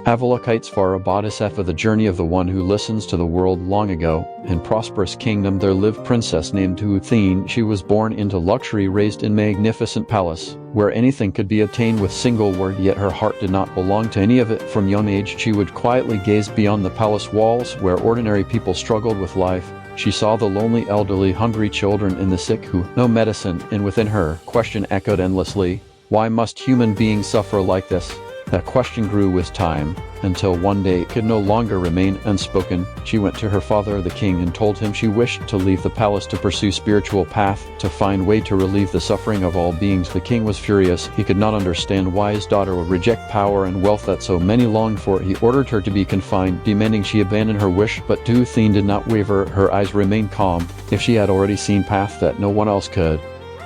Avalokiteśvara Bodhisattva. The journey of the one who listens to the world. Long ago, in prosperous kingdom there lived princess named Thene. She was born into luxury, raised in magnificent palace, where anything could be obtained with single word, yet her heart did not belong to any of it. From young age she would quietly gaze beyond the palace walls, where ordinary people struggled with life. She saw the lonely, elderly, hungry children and the sick who no medicine, and within her, question echoed endlessly, why must human beings suffer like this? That question grew with time, until one day it could no longer remain unspoken. She went to her father, the king, and told him she wished to leave the palace to pursue spiritual path, to find way to relieve the suffering of all beings. The king was furious. He could not understand why his daughter would reject power and wealth that so many longed for. He ordered her to be confined, demanding she abandon her wish, but Thene did not waver. Her eyes remained calm, if she had already seen path that no one else could.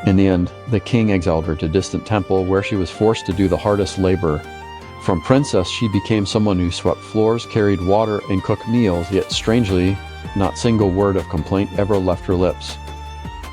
In the end, the king exiled her to a distant temple, where she was forced to do the hardest labor. From princess she became someone who swept floors, carried water, and cooked meals, yet strangely, not a single word of complaint ever left her lips.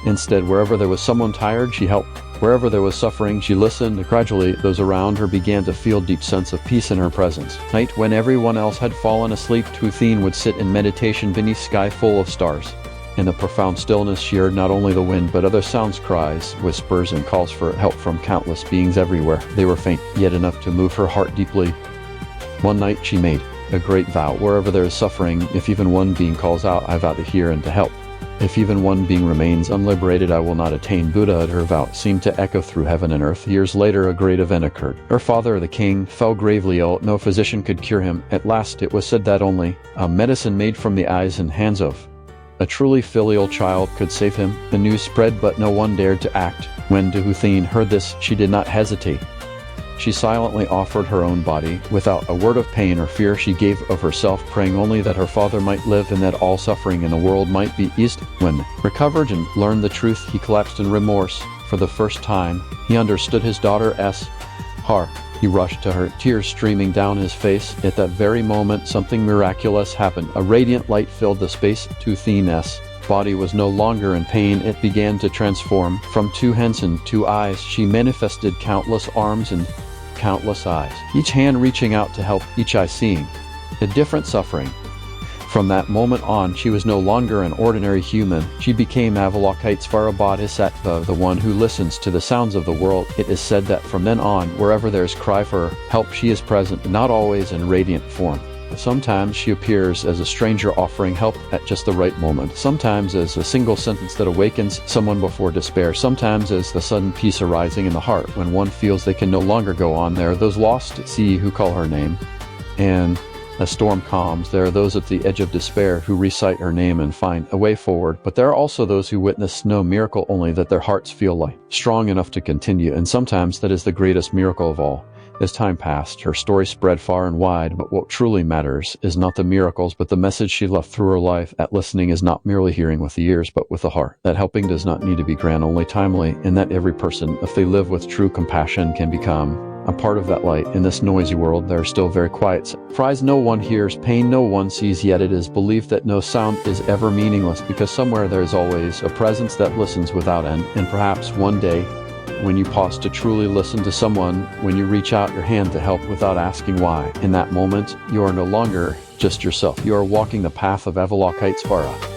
Instead, wherever there was someone tired, she helped. Wherever there was suffering, she listened. Gradually, those around her began to feel a deep sense of peace in her presence. Night, when everyone else had fallen asleep, Thene would sit in meditation beneath sky full of stars. In the profound stillness she heard not only the wind but other sounds, cries, whispers, and calls for help from countless beings everywhere. They were faint, yet enough to move her heart deeply. One night she made a great vow. Wherever there is suffering, if even one being calls out, I vow to hear and to help. If even one being remains unliberated, I will not attain Buddhahood. Her vow seemed to echo through heaven and earth. Years later, a great event occurred. Her father, the king, fell gravely ill. No physician could cure him. At last, it was said that only a medicine made from the eyes and hands of a truly filial child could save him. The news spread, but no one dared to act. When Thene heard this, she did not hesitate. She silently offered her own body. Without a word of pain or fear, she gave of herself, praying only that her father might live and that all suffering in the world might be eased. When recovered and learned the truth, he collapsed in remorse. For the first time, he understood his daughter's heart. He rushed to her, tears streaming down his face. At that very moment, something miraculous happened. A radiant light filled the space. Thene's body was no longer in pain. It began to transform. From 2 hands and 2 eyes, she manifested countless arms and countless eyes, each hand reaching out to help, each eye seeing a different suffering. From that moment on, she was no longer an ordinary human. She became Avalokiteśvara Bodhisattva, the one who listens to the sounds of the world. It is said that from then on, wherever there is cry for help, she is present, not always in radiant form. Sometimes she appears as a stranger offering help at just the right moment. Sometimes as a single sentence that awakens someone before despair. Sometimes as the sudden peace arising in the heart when one feels they can no longer go on. There are those lost at sea who call her name, and as storm calms, there are those at the edge of despair who recite her name and find a way forward. But there are also those who witness no miracle, only that their hearts feel light, strong enough to continue, and sometimes that is the greatest miracle of all. As time passed, her story spread far and wide, but what truly matters is not the miracles, but the message she left through her life. That listening is not merely hearing with the ears, but with the heart. That helping does not need to be grand, only timely, and that every person, if they live with true compassion, can become a part of that light. In this noisy world, there are still very quiet cries no one hears, pain no one sees, yet it is believed that no sound is ever meaningless, because somewhere there is always a presence that listens without end. And perhaps one day, when you pause to truly listen to someone, when you reach out your hand to help without asking why, in that moment, you are no longer just yourself. You are walking the path of Avalokiteśvara.